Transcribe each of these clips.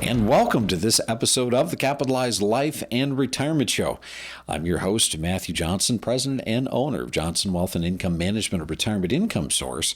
And welcome to this episode of the Capitalized Life and Retirement Show. I'm your host, Matthew Johnson, president and owner of Johnson Wealth and Income Management, a retirement income source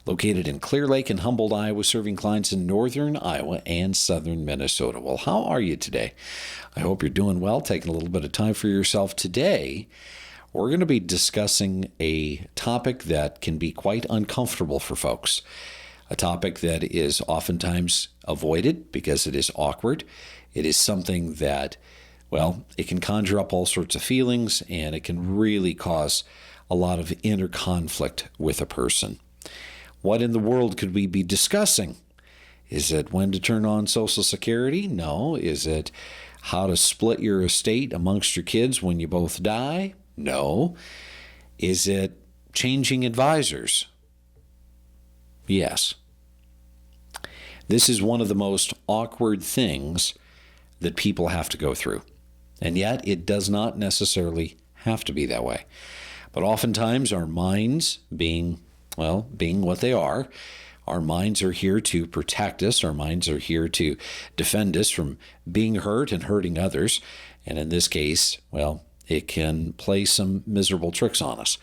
located in Clear Lake and Humboldt, Iowa, serving clients in northern Iowa and southern Minnesota. Well, how are you today? I hope you're doing well, taking a little bit of time for yourself today. We're going to be discussing a topic that can be quite uncomfortable for folks. A topic that is oftentimes avoided because it is awkward. It is something that, well, it can conjure up all sorts of feelings, and it can really cause a lot of inner conflict with a person. What in the world could we be discussing? Is it when to turn on Social Security? No. Is it how to split your estate amongst your kids when you both die? No. Is it changing advisors? Yes. This is one of the most awkward things that people have to go through. And yet it does not necessarily have to be that way. But oftentimes our minds being what they are, our minds are here to protect us. Our minds are here to defend us from being hurt and hurting others. And in this case, it can play some miserable tricks on us.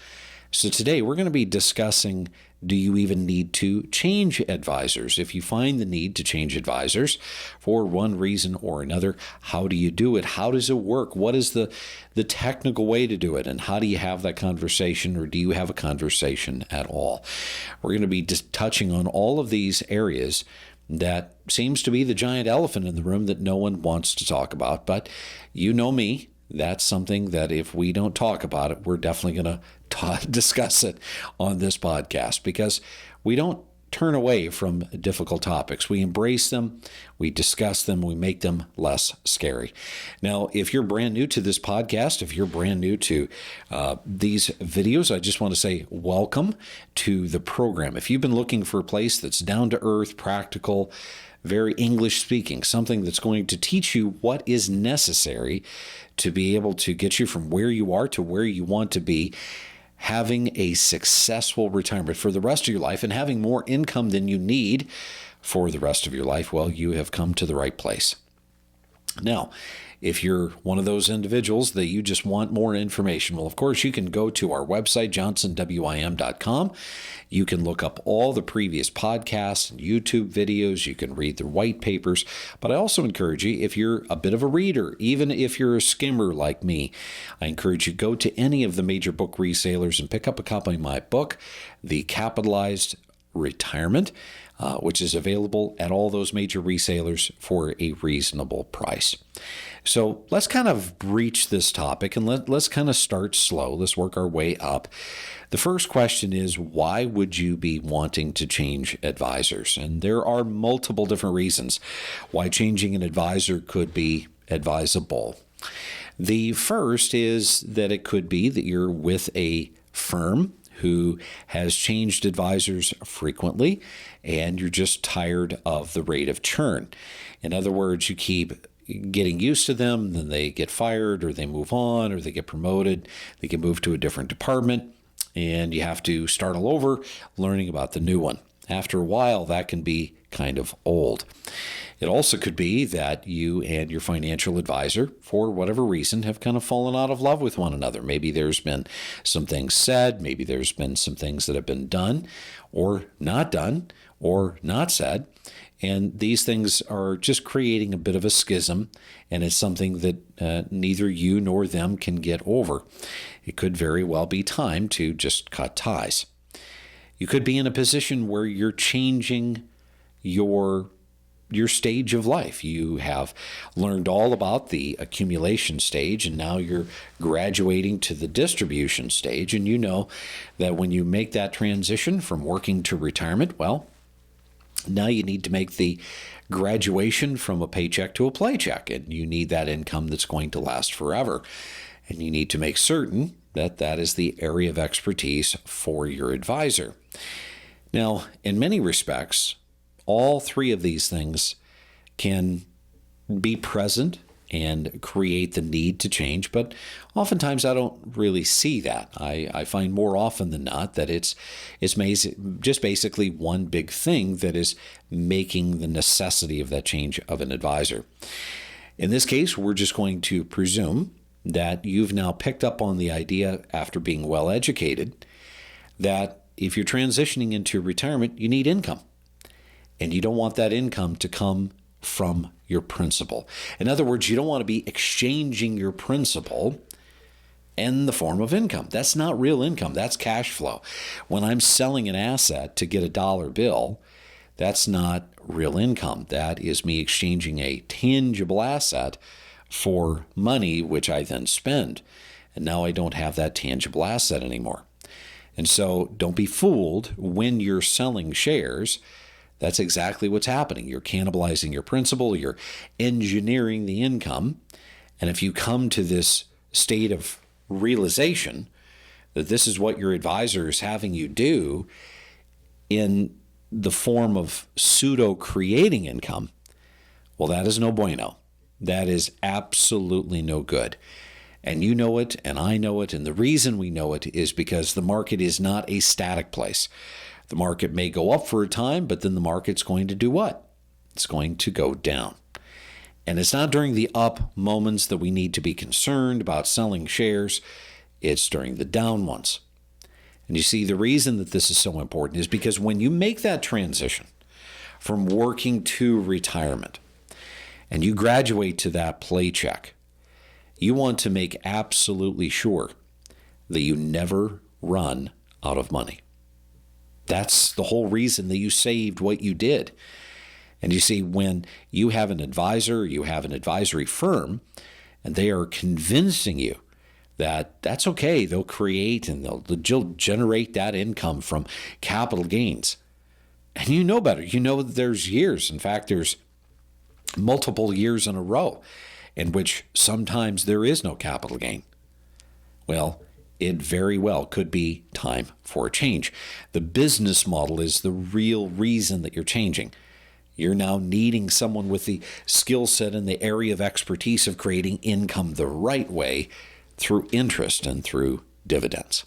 So today we're going to be discussing, do you even need to change advisors? If you find the need to change advisors for one reason or another, how do you do it? How does it work? What is the technical way to do it? And how do you have that conversation, or do you have a conversation at all? We're going to be just touching on all of these areas that seems to be the giant elephant in the room that no one wants to talk about. But you know me. That's something that if we don't talk about it, we're definitely going to discuss it on this podcast, because we don't turn away from difficult topics. We embrace them, we discuss them, we make them less scary. Now, if you're brand new to this podcast, if you're brand new to these videos, I just want to say welcome to the program. If you've been looking for a place that's down to earth, practical, very English speaking, something that's going to teach you what is necessary to be able to get you from where you are to where you want to be, having a successful retirement for the rest of your life and having more income than you need for the rest of your life, well, you have come to the right place. Now, if you're one of those individuals that you just want more information, well, of course, you can go to our website, johnsonwim.com. You can look up all the previous podcasts and YouTube videos. You can read the white papers. But I also encourage you, if you're a bit of a reader, even if you're a skimmer like me, I encourage you to go to any of the major book resellers and pick up a copy of my book, The Capitalized Retirement, which is available at all those major resellers for a reasonable price. So let's kind of breach this topic and let's kind of start slow. Let's work our way up. The first question is, why would you be wanting to change advisors? And there are multiple different reasons why changing an advisor could be advisable. The first is that it could be that you're with a firm who has changed advisors frequently, and you're just tired of the rate of churn. In other words, you keep getting used to them, then they get fired, or they move on, or they get promoted, they get moved to a different department, and you have to start all over learning about the new one. After a while, that can be kind of old. It also could be that you and your financial advisor, for whatever reason, have kind of fallen out of love with one another. Maybe there's been some things said, maybe there's been some things that have been done or not said, and these things are just creating a bit of a schism, and it's something that neither you nor them can get over. It could very well be time to just cut ties. You could be in a position where you're changing your stage of life. You have learned all about the accumulation stage, and now you're graduating to the distribution stage. And you know that when you make that transition from working to retirement, well, now you need to make the graduation from a paycheck to a playcheck, and you need that income that's going to last forever. And you need to make certain that that is the area of expertise for your advisor. Now, in many respects, all three of these things can be present and create the need to change. But oftentimes I don't really see that. I find more often than not that it's just basically one big thing that is making the necessity of that change of an advisor. In this case, we're just going to presume that you've now picked up on the idea after being well educated that if you're transitioning into retirement, you need income. And you don't want that income to come from your principal. In other words, you don't want to be exchanging your principal in the form of income. That's not real income. That's cash flow. When I'm selling an asset to get a dollar bill, that's not real income. That is me exchanging a tangible asset for money, which I then spend. And now I don't have that tangible asset anymore. And so don't be fooled when you're selling shares. That's exactly what's happening. You're cannibalizing your principal. You're engineering the income. And if you come to this state of realization that this is what your advisor is having you do in the form of pseudo-creating income, well, that is no bueno. That is absolutely no good. And you know it, and I know it, and the reason we know it is because the market is not a static place. The market may go up for a time, but then the market's going to do what? It's going to go down. And it's not during the up moments that we need to be concerned about selling shares. It's during the down ones. And you see, the reason that this is so important is because when you make that transition from working to retirement and you graduate to that paycheck, you want to make absolutely sure that you never run out of money. That's the whole reason that you saved what you did. And you see, when you have an advisor, you have an advisory firm, and they are convincing you that that's okay, they'll create and they'll generate that income from capital gains. And you know better. You know that there's years. In fact, there's multiple years in a row in which sometimes there is no capital gain. Well, it very well could be time for a change. The business model is the real reason that you're changing. You're now needing someone with the skill set and the area of expertise of creating income the right way through interest and through dividends.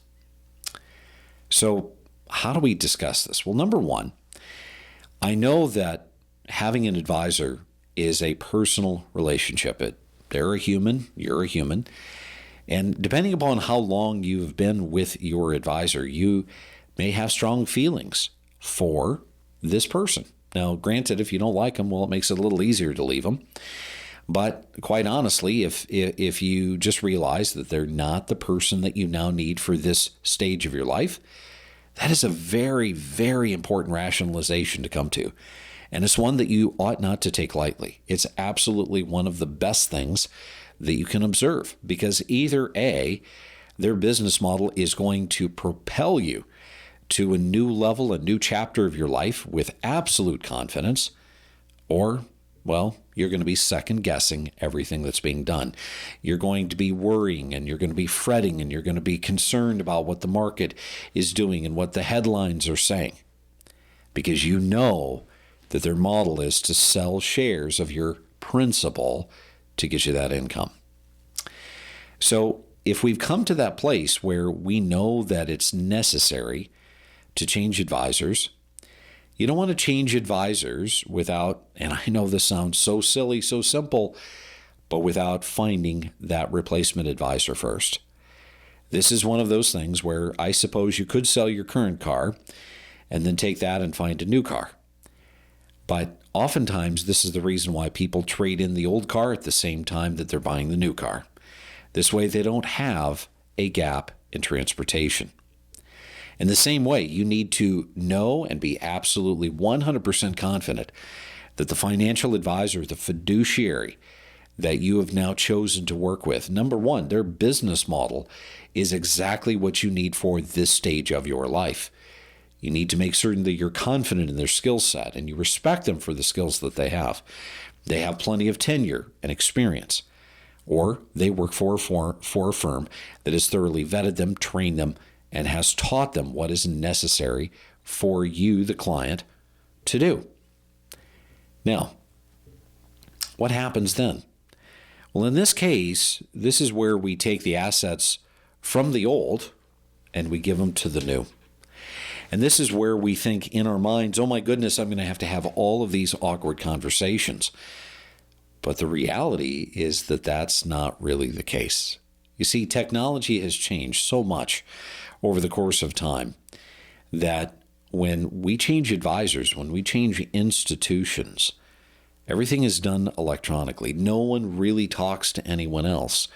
So how do we discuss this? Well, number one, I know that having an advisor is a personal relationship. They're a human, you're a human. And depending upon how long you've been with your advisor, you may have strong feelings for this person. Now, granted, if you don't like them, well, it makes it a little easier to leave them. But quite honestly, if you just realize that they're not the person that you now need for this stage of your life, that is a very, very important rationalization to come to. And it's one that you ought not to take lightly. It's absolutely one of the best things that you can observe, because either A, their business model is going to propel you to a new level, a new chapter of your life with absolute confidence, or, well, you're going to be second guessing everything that's being done. You're going to be worrying, and you're going to be fretting, and you're going to be concerned about what the market is doing and what the headlines are saying, because you know that their model is to sell shares of your principal to get you that income. So if we've come to that place where we know that it's necessary to change advisors, you don't want to change advisors without, and I know this sounds so silly, so simple, but without finding that replacement advisor first. This is one of those things where I suppose you could sell your current car and then take that and find a new car. But oftentimes, this is the reason why people trade in the old car at the same time that they're buying the new car. This way, they don't have a gap in transportation. In the same way, you need to know and be absolutely 100% confident that the financial advisor, the fiduciary that you have now chosen to work with, number one, their business model is exactly what you need for this stage of your life. You need to make certain that you're confident in their skill set and you respect them for the skills that they have. They have plenty of tenure and experience, or they work for a firm that has thoroughly vetted them, trained them, and has taught them what is necessary for you, the client, to do. Now, what happens then? Well, in this case, this is where we take the assets from the old and we give them to the new. And this is where we think in our minds, oh my goodness, I'm going to have all of these awkward conversations. But the reality is that that's not really the case. You see, technology has changed so much over the course of time that when we change advisors, when we change institutions, everything is done electronically. No one really talks to anyone else.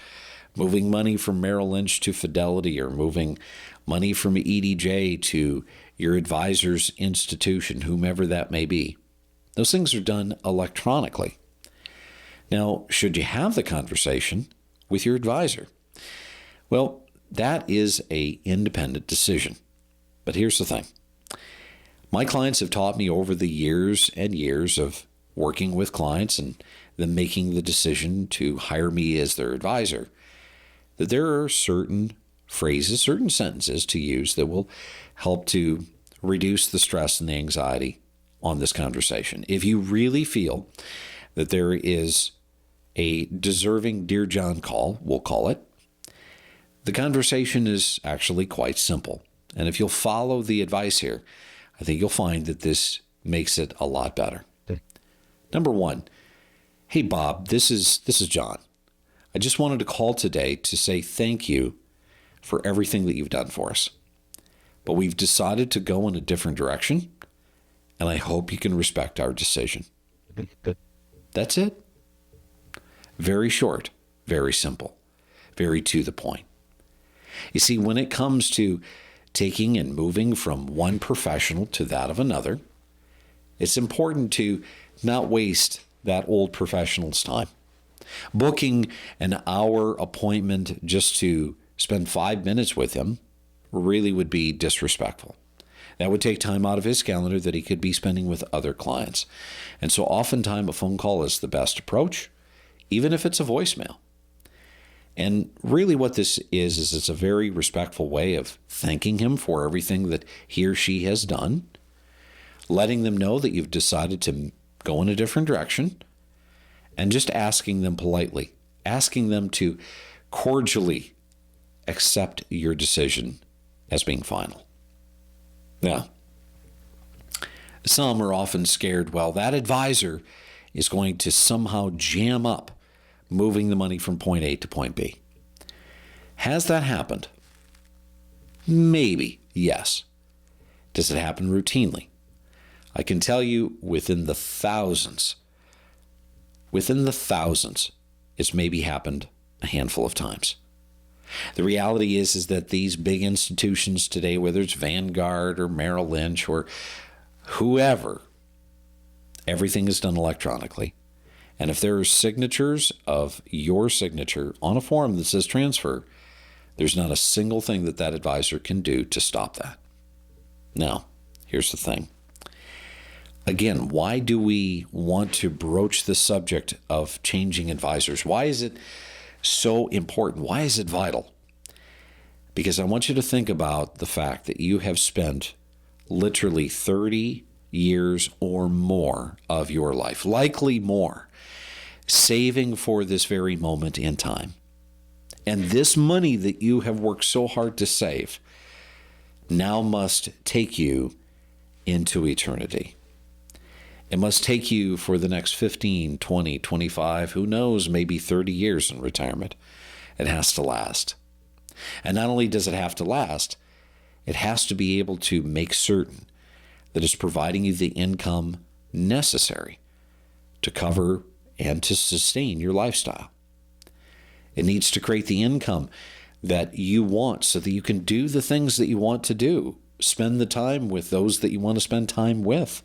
Moving money from Merrill Lynch to Fidelity, or moving money from EDJ to your advisor's institution, whomever that may be. Those things are done electronically. Now, should you have the conversation with your advisor? Well, that is an independent decision. But here's the thing. My clients have taught me over the years and years of working with clients and them making the decision to hire me as their advisor, that there are certain phrases, certain sentences to use that will help to reduce the stress and the anxiety on this conversation. If you really feel that there is a deserving Dear John call, we'll call it, the conversation is actually quite simple. And if you'll follow the advice here, I think you'll find that this makes it a lot better. Number one, hey, Bob, this is John. I just wanted to call today to say thank you for everything that you've done for us. But we've decided to go in a different direction, and I hope you can respect our decision. That's it. Very short, very simple, very to the point. You see, when it comes to taking and moving from one professional to that of another, it's important to not waste that old professional's time. Booking an hour appointment just to spend 5 minutes with him really would be disrespectful. That would take time out of his calendar that he could be spending with other clients. And so oftentimes a phone call is the best approach, even if it's a voicemail. And really what this is it's a very respectful way of thanking him for everything that he or she has done, letting them know that you've decided to go in a different direction, and just asking them politely, asking them to cordially accept your decision as being final. Now, some are often scared, well, that advisor is going to somehow jam up moving the money from point A to point B. Has that happened? Maybe, yes. Does it happen routinely? I can tell you within the thousands, it's maybe happened a handful of times. The reality is that these big institutions today, whether it's Vanguard or Merrill Lynch or whoever, everything is done electronically. And if there are signatures of your signature on a form that says transfer, there's not a single thing that that advisor can do to stop that. Now, here's the thing. Again, why do we want to broach the subject of changing advisors? Why is it so important? Why is it vital? Because I want you to think about the fact that you have spent literally 30 years or more of your life, likely more, saving for this very moment in time. And this money that you have worked so hard to save now must take you into eternity. It must take you for the next 15, 20, 25, who knows, maybe 30 years in retirement. It has to last. And not only does it have to last, it has to be able to make certain that it's providing you the income necessary to cover and to sustain your lifestyle. It needs to create the income that you want so that you can do the things that you want to do. Spend the time with those that you want to spend time with.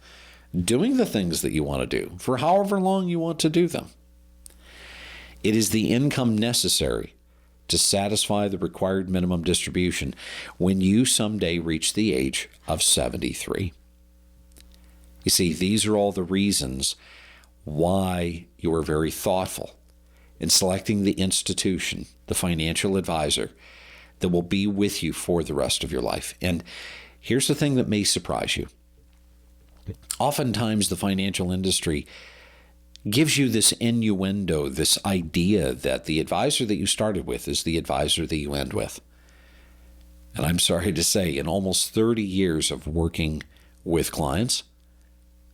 Doing the things that you want to do for however long you want to do them. It is the income necessary to satisfy the required minimum distribution when you someday reach the age of 73. You see, these are all the reasons why you are very thoughtful in selecting the institution, the financial advisor that will be with you for the rest of your life. And here's the thing that may surprise you. Oftentimes, the financial industry gives you this innuendo, this idea that the advisor that you started with is the advisor that you end with. And I'm sorry to say, in almost 30 years of working with clients,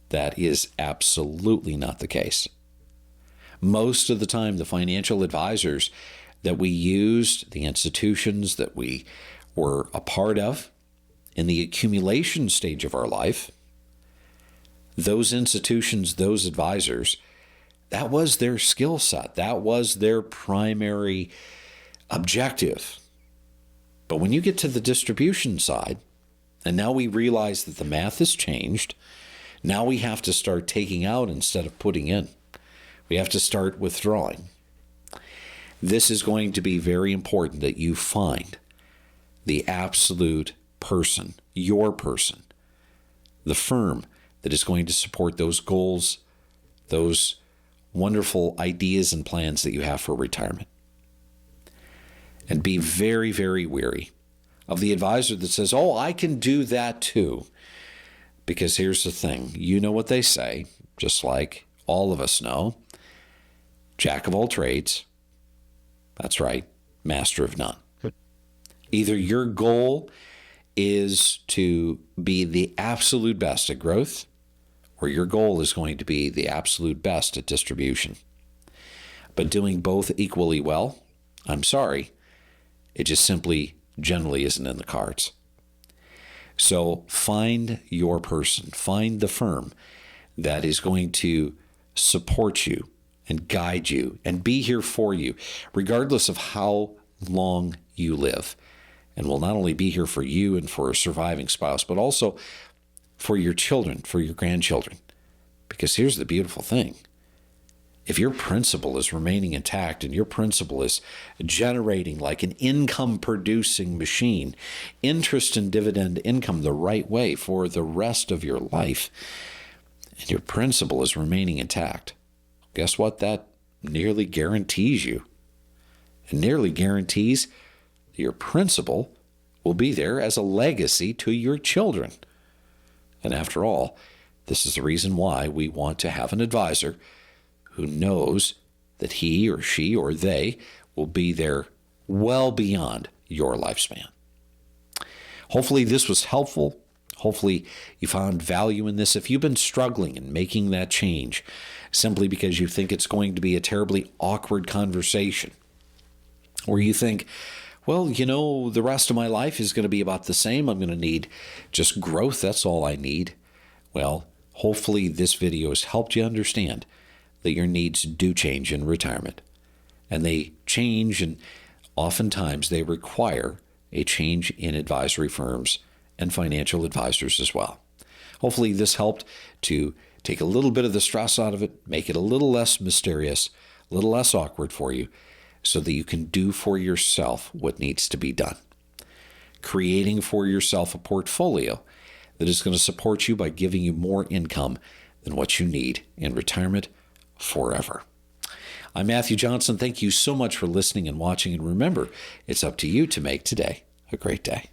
that is absolutely not the case. Most of the time, the financial advisors that we used, the institutions that we were a part of in the accumulation stage of our life, those institutions, those advisors, that was their skill set. That was their primary objective. But when you get to the distribution side, and now we realize that the math has changed, now we have to start taking out instead of putting in. We have to start withdrawing. This is going to be very important that you find the absolute person, your person, the firm that is going to support those goals, those wonderful ideas and plans that you have for retirement. And be very, very wary of the advisor that says, oh, I can do that too. Because here's the thing, you know what they say, just like all of us know, jack of all trades, that's right, master of none. Good. Either your goal is to be the absolute best at growth, or your goal is going to be the absolute best at distribution. But doing both equally well, I'm sorry, it just simply generally isn't in the cards. So find your person, find the firm that is going to support you and guide you and be here for you, regardless of how long you live. And will not only be here for you and for a surviving spouse, but also for your children, for your grandchildren. Because here's the beautiful thing. If your principal is remaining intact and your principal is generating like an income-producing machine, interest and dividend income the right way for the rest of your life, and your principal is remaining intact, guess what? That nearly guarantees you. It nearly guarantees your principal will be there as a legacy to your children. And after all, this is the reason why we want to have an advisor who knows that he or she or they will be there well beyond your lifespan. Hopefully this was helpful. Hopefully you found value in this. If you've been struggling in making that change simply because you think it's going to be a terribly awkward conversation, or you think, well, you know, the rest of my life is going to be about the same. I'm going to need just growth. That's all I need. Well, hopefully this video has helped you understand that your needs do change in retirement. And they change, and oftentimes they require a change in advisory firms and financial advisors as well. Hopefully this helped to take a little bit of the stress out of it, make it a little less mysterious, a little less awkward for you, so that you can do for yourself what needs to be done. Creating for yourself a portfolio that is going to support you by giving you more income than what you need in retirement forever. I'm Matthew Johnson. Thank you so much for listening and watching. And remember, it's up to you to make today a great day.